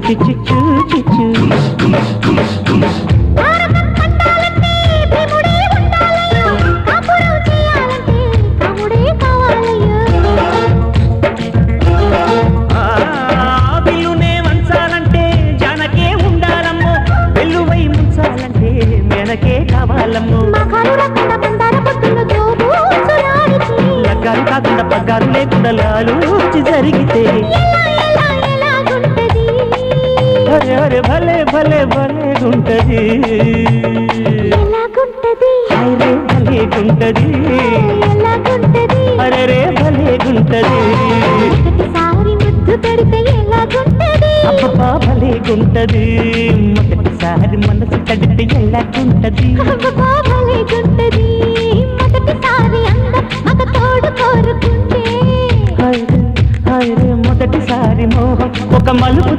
చిచ్చు చిచ్చు బిల్లునే వంచాలంటే జానకే ఉండాలమ్మో వెల్లువై ముంచాలంటే మెనకే కావాలమ్మో లగ్గాలు కాకుండా పగ్గాలు లేకుండా లాలూచి జరిగితే అరే భలే భలే భలేగుంటది హైరే భలేగుంటది అరే రే భలేగుంటది అబ్బా భలేగుంటది మొదటిసారి మనసు తడితే ఎలాగుంటది హైరే మొదటిసారి మోహం ఒక మలుపు